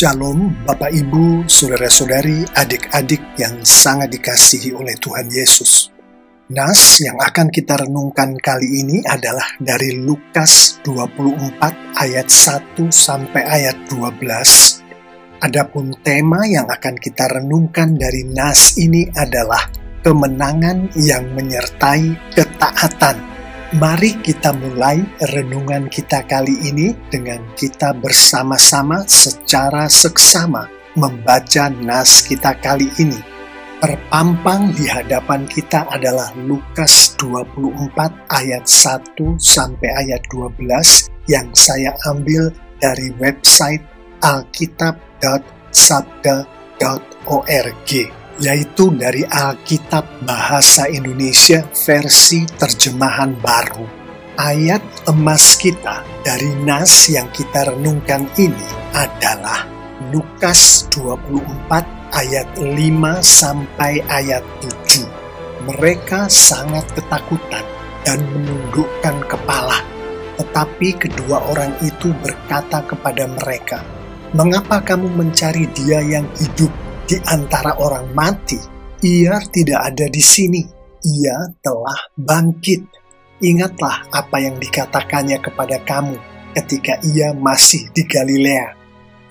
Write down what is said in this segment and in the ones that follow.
Shalom Bapak Ibu, Saudara-saudari, adik-adik yang sangat dikasihi oleh Tuhan Yesus. Nas yang akan kita renungkan kali ini adalah dari Lukas 24 ayat 1 sampai ayat 12. Adapun tema yang akan kita renungkan dari Nas ini adalah kemenangan yang menyertai ketaatan. Mari kita mulai renungan kita kali ini dengan kita bersama-sama secara seksama membaca nas kita kali ini. Terpampang di hadapan kita adalah Lukas 24 ayat 1 sampai ayat 12 yang saya ambil dari website alkitab.sabda.org, yaitu dari Alkitab Bahasa Indonesia versi terjemahan baru. Ayat emas kita dari nas yang kita renungkan ini adalah Lukas 24 ayat 5 sampai ayat 7. Mereka sangat ketakutan dan menundukkan kepala. Tetapi kedua orang itu berkata kepada mereka, "Mengapa kamu mencari Dia yang hidup di antara orang mati? Ia tidak ada di sini. Ia telah bangkit. Ingatlah apa yang dikatakannya kepada kamu ketika ia masih di Galilea,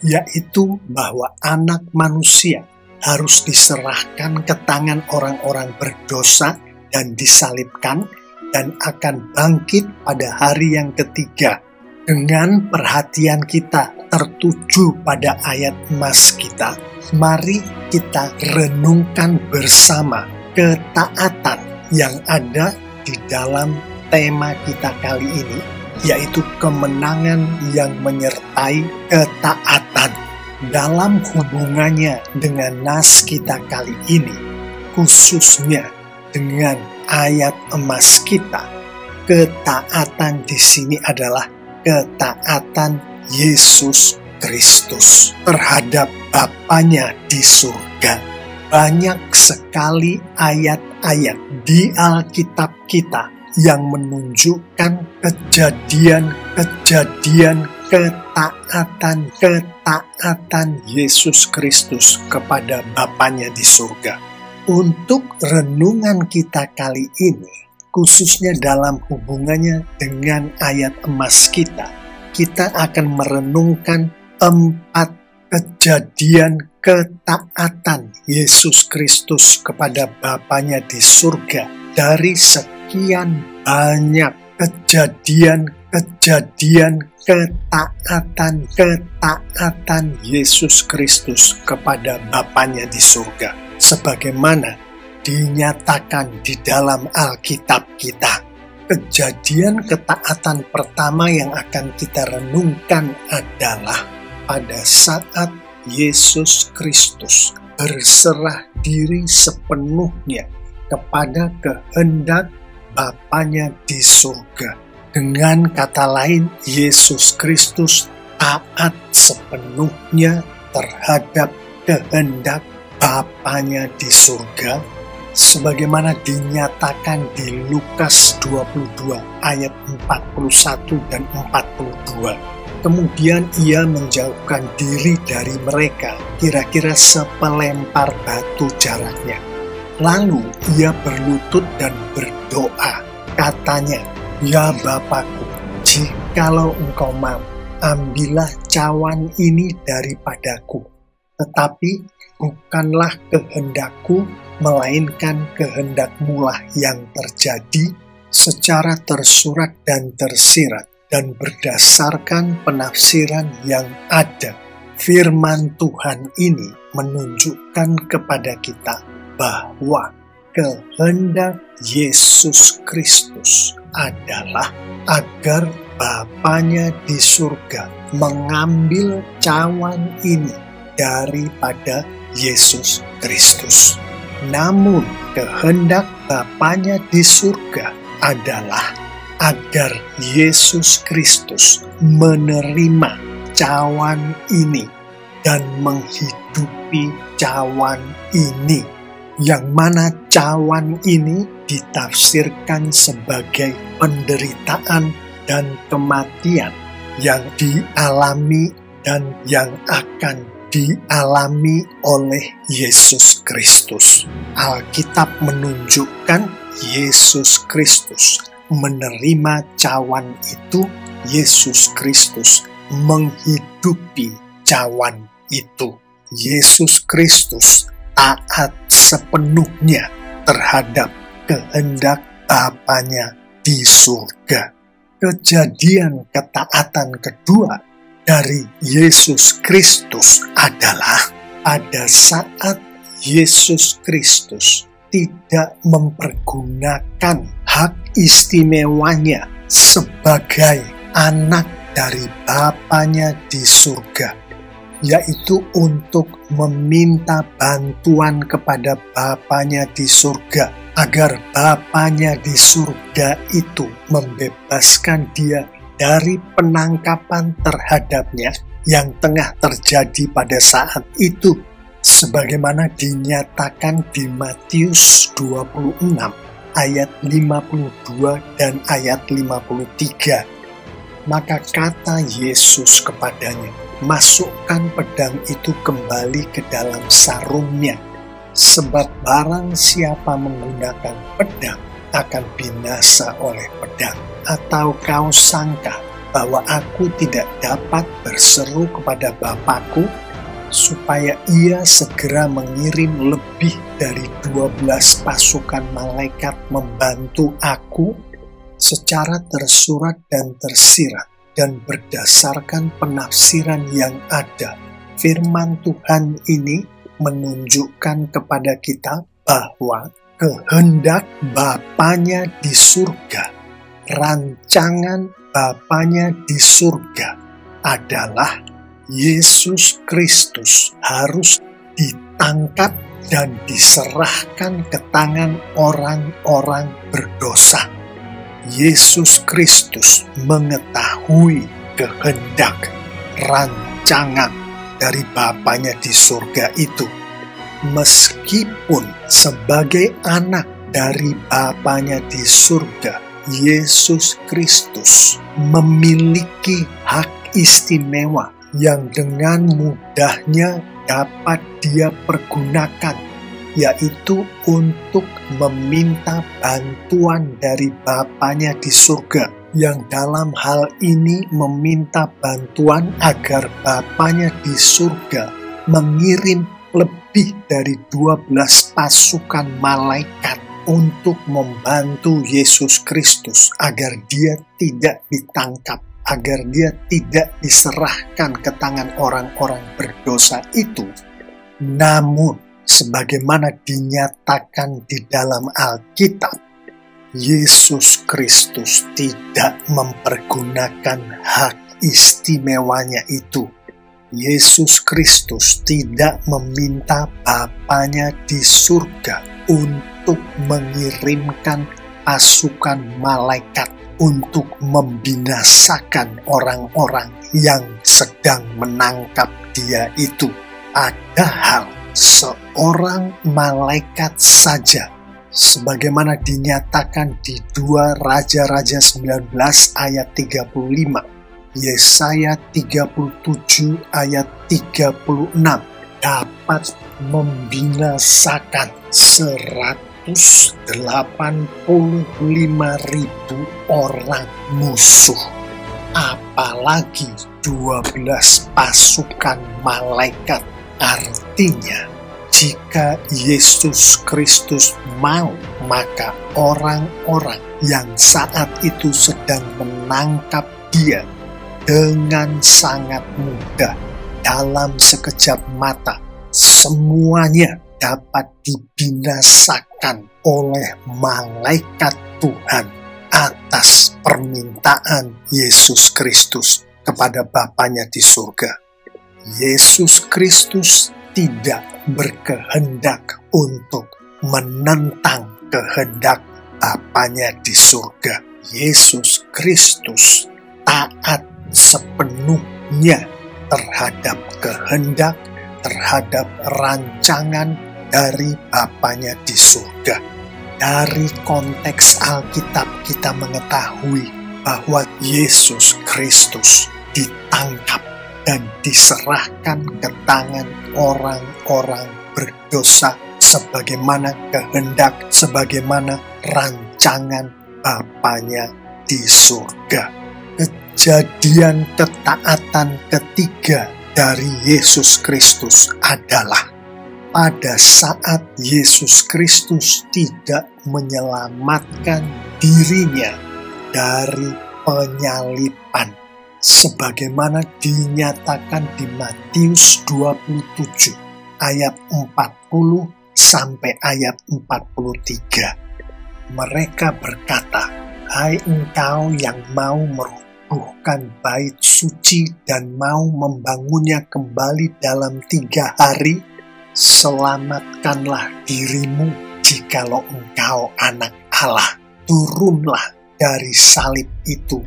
yaitu bahwa Anak Manusia harus diserahkan ke tangan orang-orang berdosa dan disalibkan, dan akan bangkit pada hari yang ketiga." Dengan perhatian kita tertuju pada ayat emas kita, mari kita renungkan bersama ketaatan yang ada di dalam tema kita kali ini, yaitu kemenangan yang menyertai ketaatan. Dalam hubungannya dengan nas kita kali ini, khususnya dengan ayat emas kita, ketaatan di sini adalah ketaatan Yesus Kristus terhadap Bapanya di surga. Banyak sekali ayat-ayat di Alkitab kita yang menunjukkan kejadian-kejadian ketaatan Yesus Kristus kepada Bapanya di surga. Untuk renungan kita kali ini, khususnya dalam hubungannya dengan ayat emas kita akan merenungkan 4 kejadian ketaatan Yesus Kristus kepada Bapanya di surga dari sekian banyak kejadian ketaatan Yesus Kristus kepada Bapanya di surga, sebagaimana dinyatakan di dalam Alkitab kita. Kejadian ketaatan pertama yang akan kita renungkan adalah pada saat Yesus Kristus berserah diri sepenuhnya kepada kehendak Bapanya di surga. Dengan kata lain, Yesus Kristus taat sepenuhnya terhadap kehendak Bapanya di surga, sebagaimana dinyatakan di Lukas 22 ayat 41 dan 42. Kemudian ia menjauhkan diri dari mereka, kira-kira sepelempar batu jaraknya. Lalu ia berlutut dan berdoa. Katanya, "Ya Bapakku, jikalau engkau mau, ambillah cawan ini daripadaku. Tetapi bukanlah kehendakku, melainkan kehendak-Mu lah yang terjadi," secara tersurat dan tersirat dan berdasarkan penafsiran yang ada. Firman Tuhan ini menunjukkan kepada kita bahwa kehendak Yesus Kristus adalah agar Bapanya di surga mengambil cawan ini daripada Yesus Kristus. Namun kehendak Bapanya di surga adalah agar Yesus Kristus menerima cawan ini dan menghidupi cawan ini, yang mana cawan ini ditafsirkan sebagai penderitaan dan kematian yang dialami dan yang akan dialami oleh Yesus Kristus. Alkitab menunjukkan Yesus Kristus menerima cawan itu, Yesus Kristus menghidupi cawan itu. Yesus Kristus taat sepenuhnya terhadap kehendak Bapanya di surga. Kejadian ketaatan kedua dari Yesus Kristus adalah pada saat Yesus Kristus tidak mempergunakan hak istimewanya sebagai anak dari Bapanya di surga, yaitu untuk meminta bantuan kepada Bapanya di surga, agar Bapanya di surga itu membebaskan dia dari penangkapan terhadapnya yang tengah terjadi pada saat itu, sebagaimana dinyatakan di Matius 26 ayat 52 dan ayat 53. Maka kata Yesus kepadanya, "Masukkan pedang itu kembali ke dalam sarungnya, sebab barang siapa menggunakan pedang akan binasa oleh pedang. Atau kau sangka bahwa aku tidak dapat berseru kepada Bapakku, supaya ia segera mengirim lebih dari 12 pasukan malaikat membantu aku?" Secara tersurat dan tersirat dan berdasarkan penafsiran yang ada, firman Tuhan ini menunjukkan kepada kita bahwa kehendak Bapanya di surga, rancangan Bapanya di surga adalah Yesus Kristus harus ditangkap dan diserahkan ke tangan orang-orang berdosa. Yesus Kristus mengetahui kehendak, rancangan dari Bapanya di surga itu. Meskipun sebagai anak dari Bapanya di surga, Yesus Kristus memiliki hak istimewa yang dengan mudahnya dapat dia pergunakan, yaitu untuk meminta bantuan dari Bapanya di surga, yang dalam hal ini meminta bantuan agar Bapanya di surga mengirim lebih dari 12 pasukan malaikat untuk membantu Yesus Kristus agar dia tidak ditangkap, agar dia tidak diserahkan ke tangan orang-orang berdosa itu. Namun, sebagaimana dinyatakan di dalam Alkitab, Yesus Kristus tidak mempergunakan hak istimewanya itu. Yesus Kristus tidak meminta Bapanya di surga untuk mengirimkan pasukan malaikat untuk membinasakan orang-orang yang sedang menangkap dia itu. Padahal seorang malaikat saja, sebagaimana dinyatakan di 2 Raja-Raja 19 ayat 35, Yesaya 37 ayat 36, dapat membinasakan 185.000 orang musuh. Apalagi 12 pasukan malaikat. Artinya, jika Yesus Kristus mau, maka orang-orang yang saat itu sedang menangkap dia dengan sangat mudah, dalam sekejap mata, semuanya dapat dibinasakan oleh malaikat Tuhan atas permintaan Yesus Kristus kepada Bapanya di surga. Yesus Kristus tidak berkehendak untuk menentang kehendak Bapanya di surga. Yesus Kristus taat sepenuhnya terhadap kehendak, terhadap rancangan dari Bapanya di surga. Dari konteks Alkitab kita mengetahui bahwa Yesus Kristus ditangkap dan diserahkan ke tangan orang-orang berdosa sebagaimana kehendak, sebagaimana rancangan Bapanya di surga. Kejadian ketaatan ketiga dari Yesus Kristus adalah pada saat Yesus Kristus tidak menyelamatkan dirinya dari penyaliban, sebagaimana dinyatakan di Matius 27 ayat 40 sampai ayat 43. Mereka berkata, "Hai engkau yang mau merubuhkan bait suci dan mau membangunnya kembali dalam 3 hari, selamatkanlah dirimu jikalau engkau anak Allah. Turunlah dari salib itu."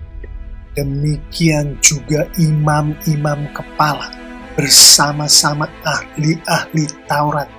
Demikian juga imam-imam kepala bersama-sama ahli-ahli Taurat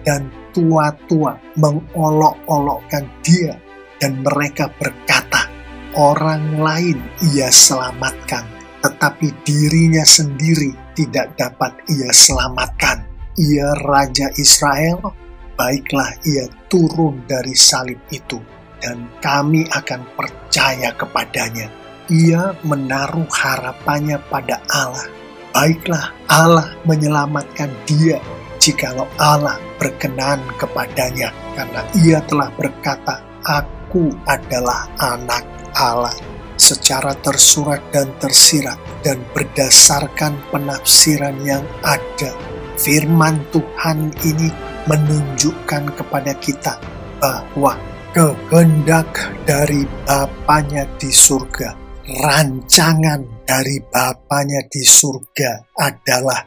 dan tua-tua mengolok-olokkan dia, dan mereka berkata, "Orang lain ia selamatkan, tetapi dirinya sendiri tidak dapat ia selamatkan. Ia Raja Israel, baiklah ia turun dari salib itu, dan kami akan percaya kepadanya. Ia menaruh harapannya pada Allah. Baiklah Allah menyelamatkan dia, jikalau Allah berkenan kepadanya, karena ia telah berkata, 'Aku adalah anak Allah,' secara tersurat dan tersirat, dan berdasarkan penafsiran yang ada. Firman Tuhan ini menunjukkan kepada kita bahwa kehendak dari Bapanya di surga, rancangan dari Bapanya di surga adalah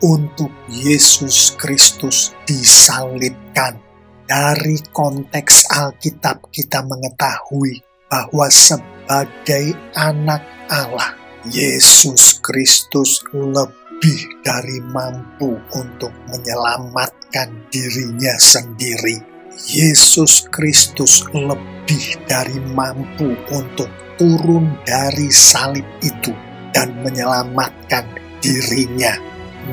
untuk Yesus Kristus disalibkan. Dari konteks Alkitab kita mengetahui bahwa sebagai anak Allah, Yesus Kristus lebih dari mampu untuk menyelamatkan dirinya sendiri. Yesus Kristus lebih dari mampu untuk turun dari salib itu dan menyelamatkan dirinya.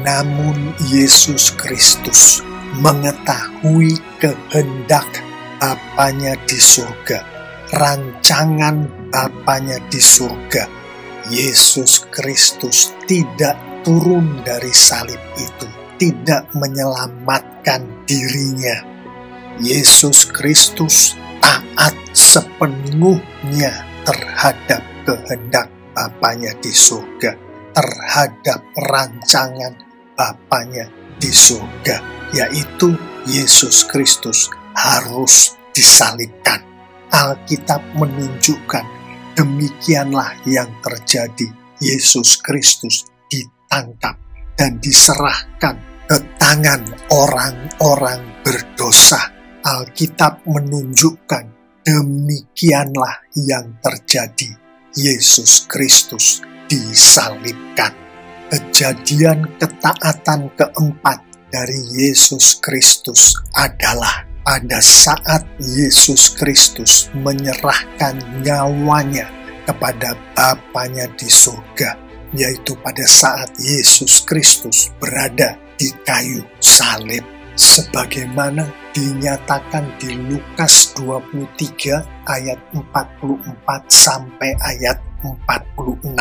Namun Yesus Kristus mengetahui kehendak Bapanya di surga, rancangan Bapanya di surga. Yesus Kristus tidak turun dari salib itu, tidak menyelamatkan dirinya. Yesus Kristus taat sepenuhnya terhadap kehendak Bapanya di surga, terhadap rancangan Bapanya di surga, yaitu Yesus Kristus harus disalibkan. Alkitab menunjukkan demikianlah yang terjadi. Yesus Kristus ditangkap dan diserahkan ke tangan orang-orang berdosa. Alkitab menunjukkan demikianlah yang terjadi. Yesus Kristus disalibkan. Kejadian ketaatan keempat dari Yesus Kristus adalah pada saat Yesus Kristus menyerahkan nyawanya kepada Bapanya di surga, yaitu pada saat Yesus Kristus berada di kayu salib, sebagaimana dinyatakan di Lukas 23 ayat 44 sampai ayat 46.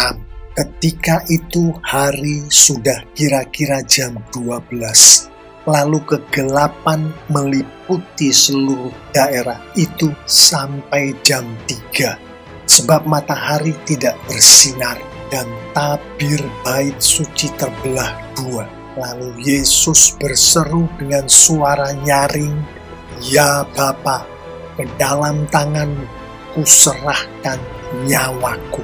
Ketika itu hari sudah kira-kira jam 12. Lalu kegelapan meliputi seluruh daerah itu sampai jam 3. Sebab matahari tidak bersinar dan tabir bait suci terbelah 2. Lalu Yesus berseru dengan suara nyaring, "Ya Bapa, ke dalam tangan-Mu kuserahkan nyawaku."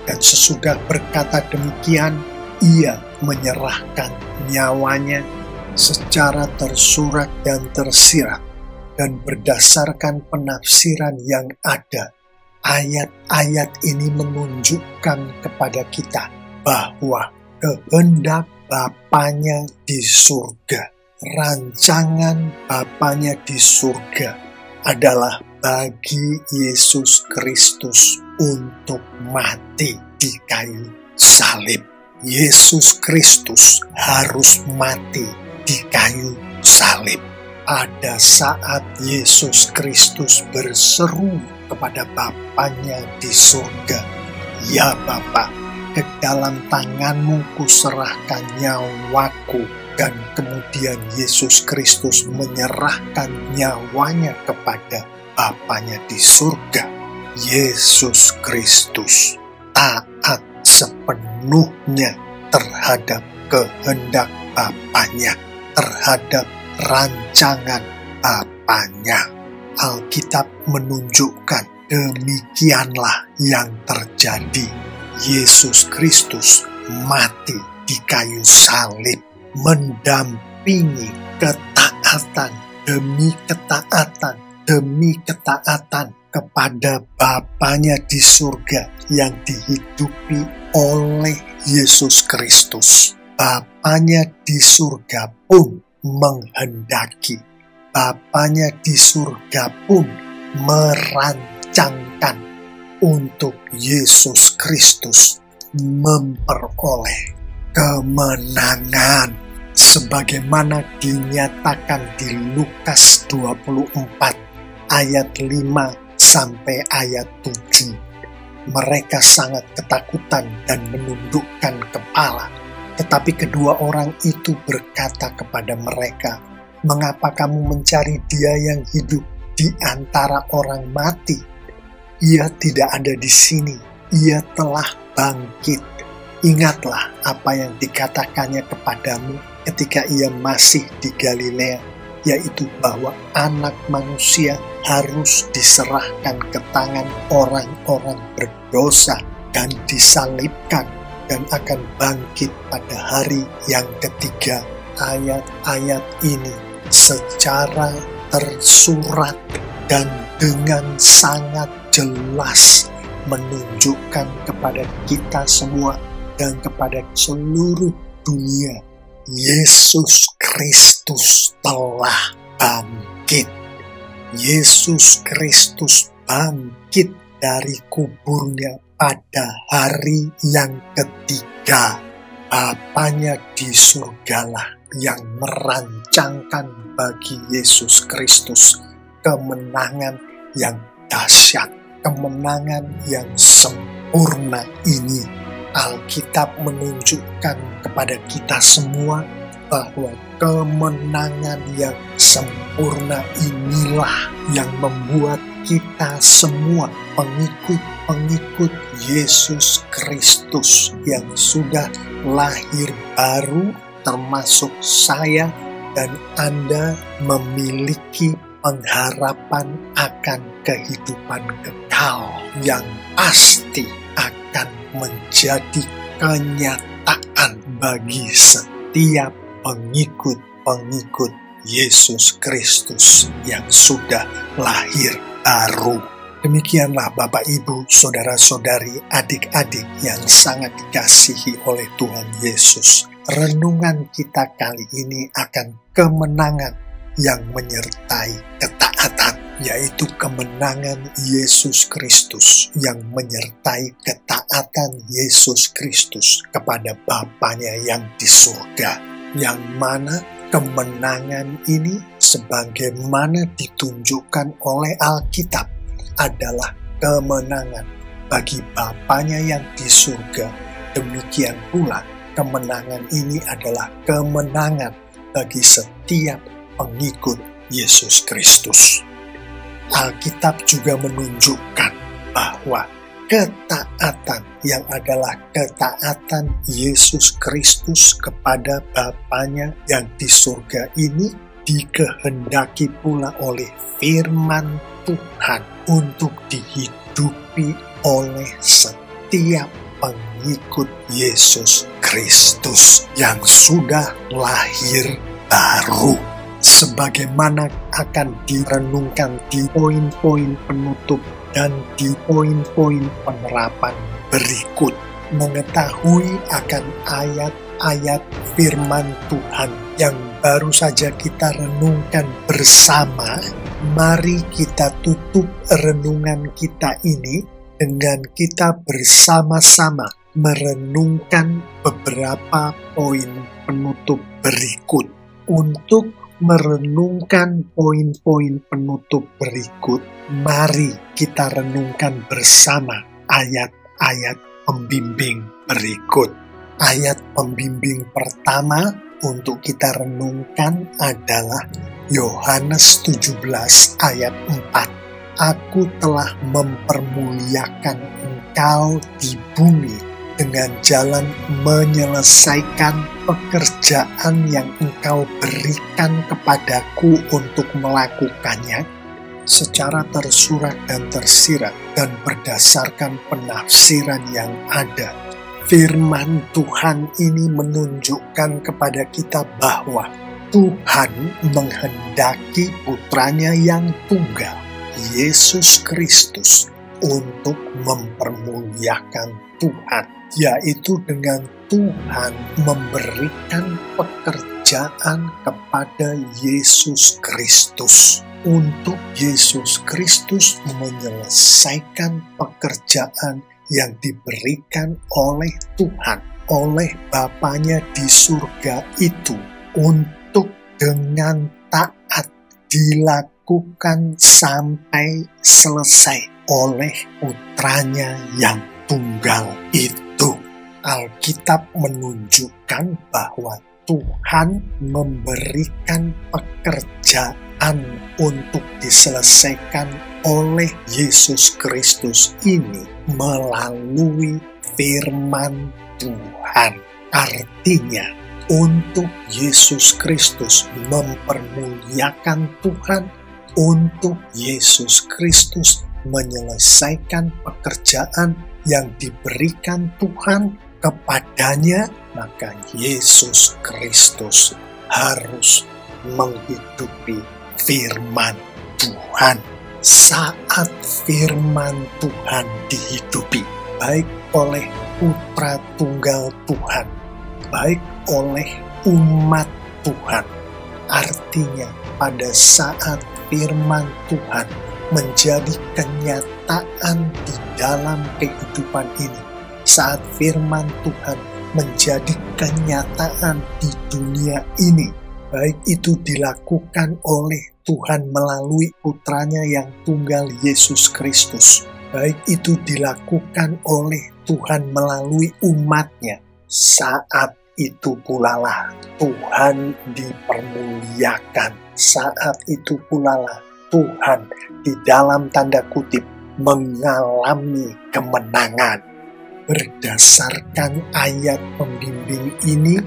Dan sesudah berkata demikian, ia menyerahkan nyawanya secara tersurat dan tersirat. Dan berdasarkan penafsiran yang ada, ayat-ayat ini menunjukkan kepada kita bahwa kehendak Bapanya di surga, rancangan Bapanya di surga adalah bagi Yesus Kristus untuk mati di kayu salib. Yesus Kristus harus mati di kayu salib. Pada saat Yesus Kristus berseru kepada Bapanya di surga, "Ya Bapa, ke dalam tanganmu kuserahkan nyawaku." Dan kemudian Yesus Kristus menyerahkan nyawanya kepada Bapanya di surga. Yesus Kristus taat sepenuhnya terhadap kehendak Bapanya, terhadap rancangan Bapanya. Alkitab menunjukkan demikianlah yang terjadi. Yesus Kristus mati di kayu salib, mendampingi ketaatan demi ketaatan demi ketaatan kepada Bapanya di surga yang dihidupi oleh Yesus Kristus. Bapanya di surga pun menghendaki, Bapanya di surga pun merancangkan untuk Yesus Kristus memperoleh kemenangan sebagaimana dinyatakan di Lukas 24 ayat 5 sampai ayat 7. Mereka sangat ketakutan dan menundukkan kepala, tetapi kedua orang itu berkata kepada mereka, "Mengapa kamu mencari Dia yang hidup di antara orang mati? Ia tidak ada di sini, Ia telah bangkit. Ingatlah apa yang dikatakannya kepadamu ketika Ia masih di Galilea, yaitu bahwa Anak Manusia harus diserahkan ke tangan orang-orang berdosa dan disalibkan dan akan bangkit pada hari yang ketiga." Ayat-ayat ini secara tersurat dan dengan sangat jelas menunjukkan kepada kita semua dan kepada seluruh dunia, Yesus Kristus telah bangkit. Yesus Kristus bangkit dari kuburnya pada hari yang ketiga. Bapanya di surgalah yang merancangkan bagi Yesus Kristus kemenangan yang dahsyat, kemenangan yang sempurna ini. Alkitab menunjukkan kepada kita semua bahwa kemenangan yang sempurna inilah yang membuat kita semua pengikut Yesus Kristus yang sudah lahir baru, termasuk saya dan Anda, memiliki pengharapan akan kehidupan kekal yang pasti akan menjadi kenyataan bagi setiap pengikut Yesus Kristus yang sudah lahir baru. Demikianlah Bapak Ibu, saudara-saudari, adik-adik yang sangat dikasihi oleh Tuhan Yesus. Renungan kita kali ini akan kemenangan yang menyertai ketaatan, yaitu kemenangan Yesus Kristus yang menyertai ketaatan Yesus Kristus kepada Bapanya yang di surga, yang mana kemenangan ini sebagaimana ditunjukkan oleh Alkitab adalah kemenangan bagi Bapanya yang di surga. Demikian pula kemenangan ini adalah kemenangan bagi setiap pengikut Yesus Kristus. Alkitab juga menunjukkan bahwa ketaatan yang adalah ketaatan Yesus Kristus kepada Bapanya yang di surga ini dikehendaki pula oleh firman Tuhan untuk dihidupi oleh setiap pengikut Yesus Kristus yang sudah lahir baru. Sebagaimana akan direnungkan di poin-poin penutup dan di poin-poin penerapan berikut, mengetahui akan ayat-ayat firman Tuhan yang baru saja kita renungkan bersama, mari kita tutup renungan kita ini dengan kita bersama-sama merenungkan beberapa poin penutup berikut. Untuk merenungkan poin-poin penutup berikut, mari kita renungkan bersama ayat-ayat pembimbing berikut. Ayat pembimbing pertama untuk kita renungkan adalah Yohanes 17 ayat 4. Aku telah mempermuliakan engkau di bumi dengan jalan menyelesaikan pekerjaan yang engkau berikan kepadaku untuk melakukannya secara tersurat dan tersirat dan berdasarkan penafsiran yang ada. Firman Tuhan ini menunjukkan kepada kita bahwa Tuhan menghendaki putranya yang tunggal, Yesus Kristus, untuk mempermuliakan Tuhan, yaitu dengan Tuhan memberikan pekerjaan kepada Yesus Kristus, untuk Yesus Kristus menyelesaikan pekerjaan yang diberikan oleh Tuhan, oleh Bapanya di surga itu, untuk dengan taat dilakukan sampai selesai oleh putranya yang tunggal itu. Alkitab menunjukkan bahwa Tuhan memberikan pekerjaan untuk diselesaikan oleh Yesus Kristus ini melalui firman Tuhan. Artinya, untuk Yesus Kristus mempermuliakan Tuhan, untuk Yesus Kristus menyelesaikan pekerjaan yang diberikan Tuhan kepadanya, maka Yesus Kristus harus menghidupi firman Tuhan. Saat firman Tuhan dihidupi, baik oleh Putra Tunggal Tuhan, baik oleh umat Tuhan, artinya pada saat firman Tuhan menjadi kenyataan di dalam kehidupan ini, saat firman Tuhan menjadi kenyataan di dunia ini, baik itu dilakukan oleh Tuhan melalui putranya yang tunggal Yesus Kristus, baik itu dilakukan oleh Tuhan melalui umatnya, saat itu pula lah Tuhan dipermuliakan, saat itu pula lah Tuhan di dalam tanda kutip mengalami kemenangan. Berdasarkan ayat pembimbing ini,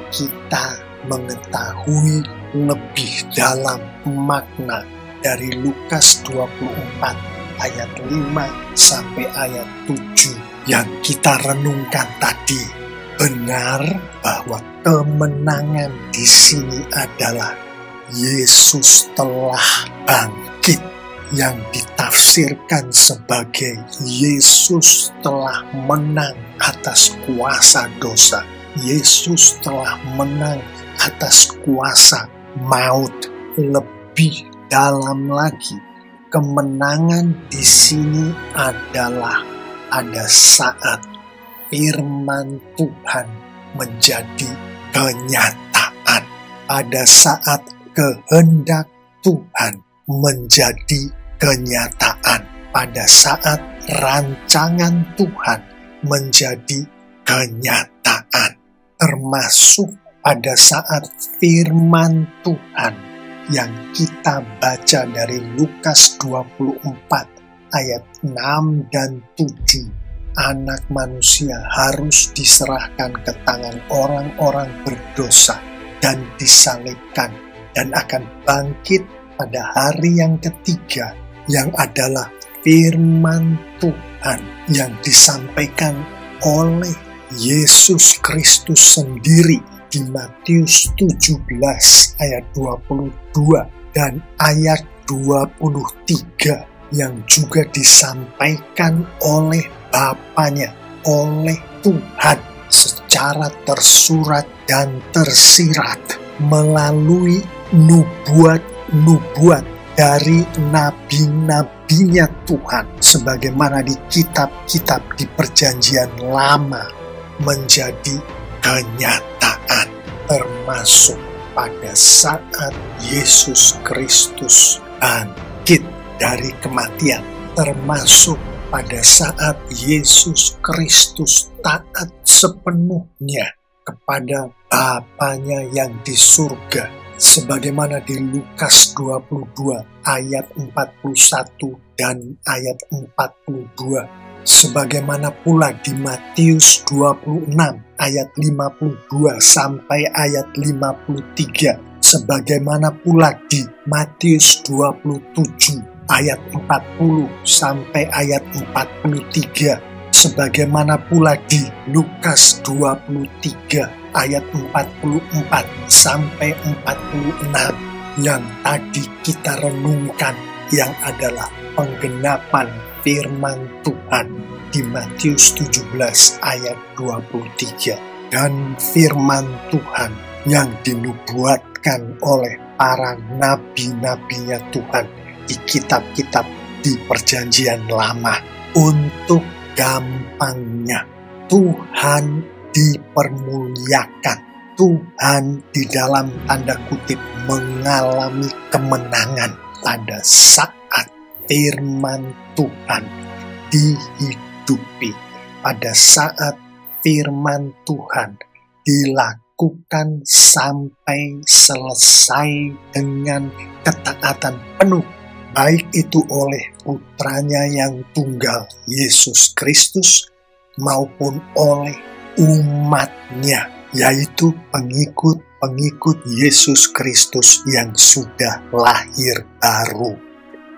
kita mengetahui lebih dalam makna dari Lukas 24 ayat 5 sampai ayat 7 yang kita renungkan tadi. Benar bahwa kemenangan di sini adalah Yesus telah bangkit, yang ditafsirkan sebagai Yesus telah menang atas kuasa dosa. Yesus telah menang atas kuasa maut. Lebih dalam lagi, kemenangan di sini adalah pada saat firman Tuhan menjadi kenyataan, pada saat kehendak Tuhan menjadi kenyataan, pada saat rancangan Tuhan menjadi kenyataan, termasuk pada saat firman Tuhan yang kita baca dari Lukas 24 ayat 6 dan 7. Anak manusia harus diserahkan ke tangan orang-orang berdosa dan disalibkan, dan akan bangkit pada hari yang ketiga, yang adalah firman Tuhan yang disampaikan oleh Yesus Kristus sendiri di Matius 17 ayat 22 dan ayat 23, yang juga disampaikan oleh Bapanya, oleh Tuhan secara tersurat dan tersirat melalui nubuat dari nabi-nabinya Tuhan, sebagaimana di kitab-kitab di Perjanjian Lama menjadi kenyataan, termasuk pada saat Yesus Kristus bangkit dari kematian, termasuk pada saat Yesus Kristus taat sepenuhnya kepada Bapanya yang di surga, sebagaimana di Lukas 22 ayat 41 dan ayat 42, sebagaimana pula di Matius 26 ayat 52 sampai ayat 53, sebagaimana pula di Matius 27 ayat 40 sampai ayat 43, sebagaimana pula di Lukas 23 ayat 44 sampai 46 yang tadi kita renungkan, yang adalah penggenapan firman Tuhan di Matius 17 ayat 23, dan firman Tuhan yang dinubuatkan oleh para nabi-nabinya Tuhan di kitab-kitab di Perjanjian Lama. Untuk gampangnya, Tuhan dipermuliakan, Tuhan di dalam tanda kutip mengalami kemenangan pada saat firman Tuhan dihidupi, pada saat firman Tuhan dilakukan sampai selesai dengan ketaatan penuh, baik itu oleh putranya yang tunggal Yesus Kristus maupun oleh umatnya, yaitu pengikut Yesus Kristus yang sudah lahir baru.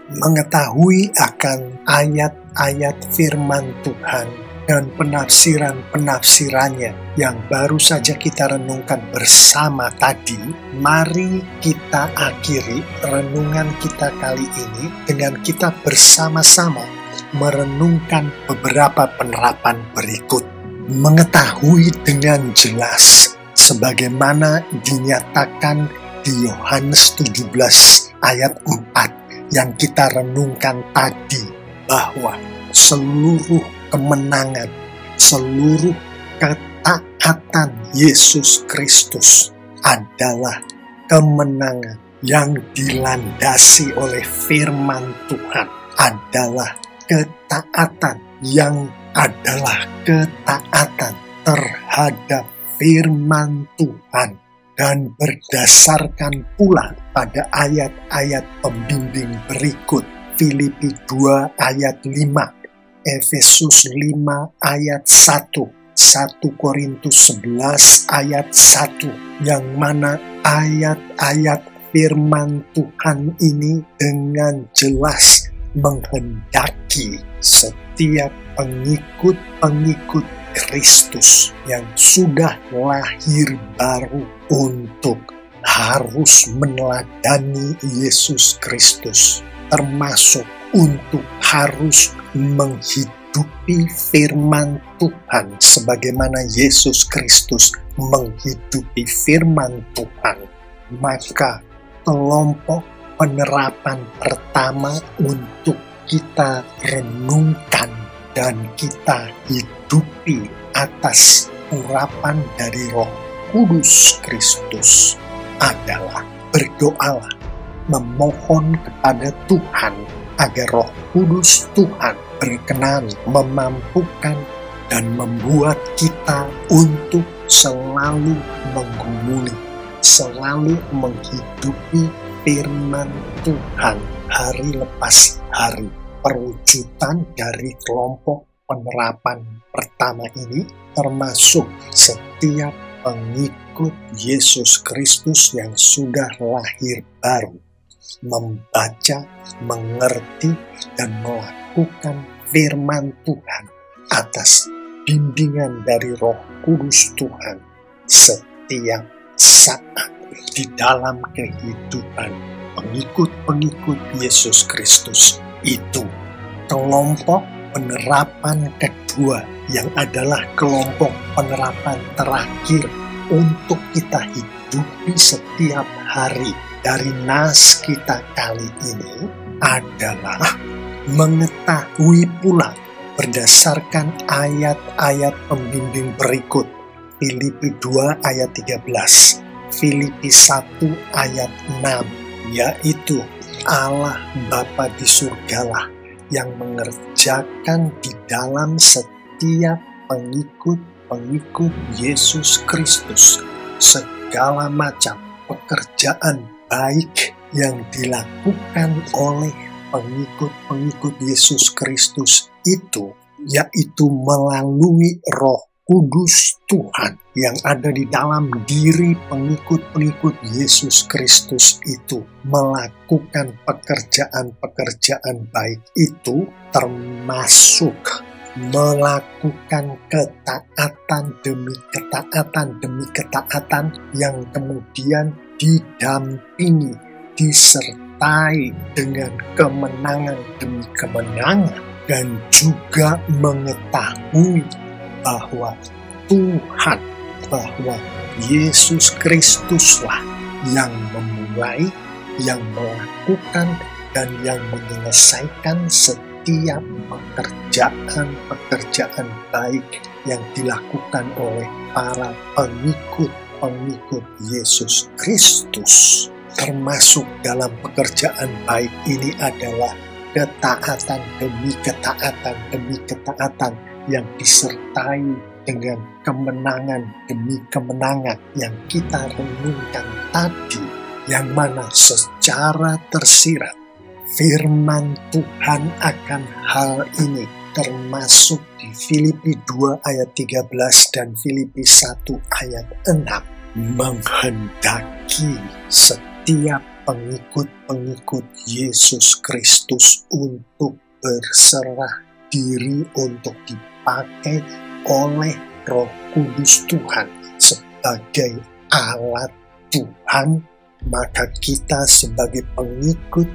Mengetahui akan ayat-ayat firman Tuhan dan penafsiran-penafsirannya yang baru saja kita renungkan bersama tadi, mari kita akhiri renungan kita kali ini dengan kita bersama-sama merenungkan beberapa penerapan berikut. Mengetahui dengan jelas sebagaimana dinyatakan di Yohanes 17 ayat 4 yang kita renungkan tadi, bahwa seluruh kemenangan, seluruh ketaatan Yesus Kristus adalah kemenangan yang dilandasi oleh firman Tuhan, adalah ketaatan yang adalah ketaatan terhadap firman Tuhan, dan berdasarkan pula pada ayat-ayat pembimbing berikut, Filipi 2 ayat 5, Efesus 5 ayat 1, 1 Korintus 11 ayat 1, yang mana ayat-ayat firman Tuhan ini dengan jelas menghendaki setiap pengikut Kristus yang sudah lahir baru untuk harus meneladani Yesus Kristus, termasuk untuk harus menghidupi firman Tuhan sebagaimana Yesus Kristus menghidupi firman Tuhan. Maka kelompok penerapan pertama untuk kita renungkan dan kita hidupi atas urapan dari Roh Kudus Kristus adalah berdoalah, memohon kepada Tuhan agar Roh Kudus Tuhan berkenan memampukan dan membuat kita untuk selalu menggumuli, selalu menghidupi firman Tuhan hari lepas hari. Perwujudan dari kelompok penerapan pertama ini termasuk setiap pengikut Yesus Kristus yang sudah lahir baru, membaca, mengerti, dan melakukan firman Tuhan atas bimbingan dari Roh Kudus Tuhan setiap saat di dalam kehidupan pengikut-pengikut Yesus Kristus. Itu kelompok penerapan kedua yang adalah kelompok penerapan terakhir untuk kita hidupi setiap hari dari nas kita kali ini adalah mengetahui pula berdasarkan ayat-ayat pembimbing berikut. Filipi 2 ayat 13, Filipi 1 ayat 6, yaitu Allah Bapa di surgalah yang mengerjakan di dalam setiap pengikut Yesus Kristus segala macam pekerjaan baik yang dilakukan oleh pengikut Yesus Kristus itu, yaitu melalui Roh Kudus Tuhan yang ada di dalam diri pengikut Yesus Kristus itu, melakukan pekerjaan-pekerjaan baik itu, termasuk melakukan ketaatan demi ketaatan yang kemudian didampingi, disertai dengan kemenangan demi kemenangan, dan juga mengetahui bahwa Tuhan, bahwa Yesus Kristuslah yang memulai, yang melakukan, dan yang menyelesaikan setiap pekerjaan baik yang dilakukan oleh para pengikut Yesus Kristus. Termasuk dalam pekerjaan baik ini adalah ketaatan demi ketaatan yang disertai dengan kemenangan demi kemenangan yang kita renungkan tadi, yang mana secara tersirat firman Tuhan akan hal ini termasuk di Filipi 2 ayat 13 dan Filipi 1 ayat 6, menghendaki setiap pengikut Yesus Kristus untuk berserah diri untuk dipakai oleh Roh Kudus Tuhan sebagai alat Tuhan. Maka kita sebagai pengikut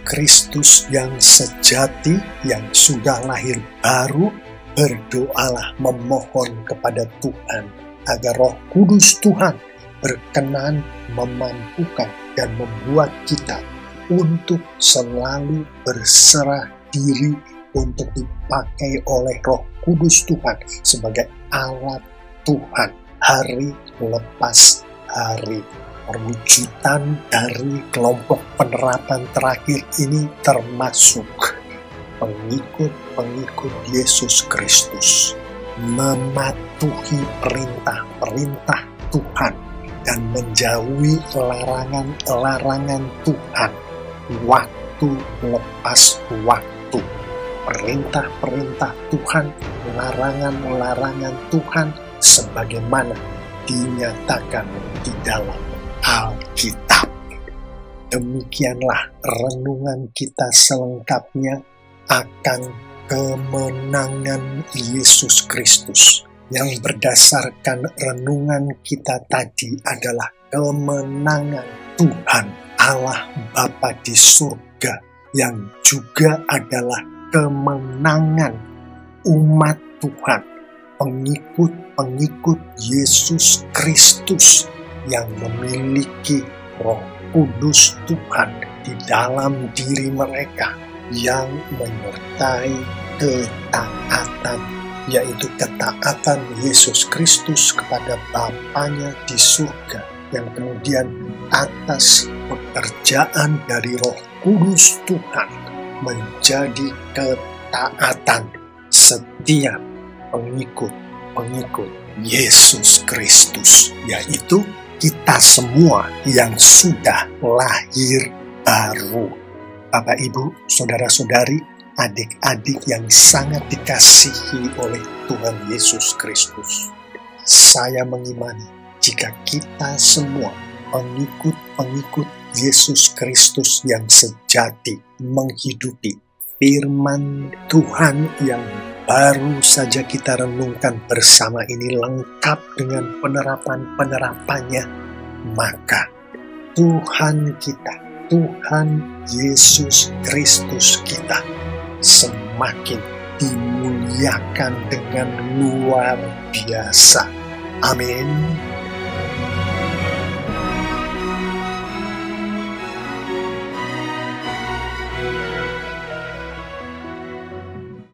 Kristus yang sejati, yang sudah lahir baru, berdoalah, memohon kepada Tuhan agar Roh Kudus Tuhan berkenan memampukan dan membuat kita untuk selalu berserah diri untuk dipakai oleh Roh Kudus Tuhan sebagai alat Tuhan hari lepas hari. Perwujudan dari kelompok penerapan terakhir ini termasuk pengikut Yesus Kristus mematuhi perintah Tuhan dan menjauhi larangan Tuhan waktu lepas waktu. Perintah Tuhan, larangan Tuhan sebagaimana dinyatakan di dalam Alkitab. Demikianlah renungan kita selengkapnya akan kemenangan Yesus Kristus. Yang berdasarkan renungan kita tadi adalah kemenangan Tuhan Allah Bapa di surga, yang juga adalah kemenangan umat Tuhan, pengikut Yesus Kristus yang memiliki Roh Kudus Tuhan di dalam diri mereka, yang menyertai ketaatan, yaitu ketaatan Yesus Kristus kepada Bapanya di surga, yang kemudian atas pekerjaan dari Roh Kudus Tuhan menjadi ketaatan setiap pengikut Yesus Kristus, yaitu kita semua yang sudah lahir baru. Bapak, Ibu, saudara-saudari, adik-adik yang sangat dikasihi oleh Tuhan Yesus Kristus, saya mengimani jika kita semua pengikut Yesus Kristus yang sejati menghidupi firman Tuhan yang baru saja kita renungkan bersama ini, lengkap dengan penerapan-penerapannya, maka Tuhan kita, Tuhan Yesus Kristus kita semakin dimuliakan dengan luar biasa. Amin.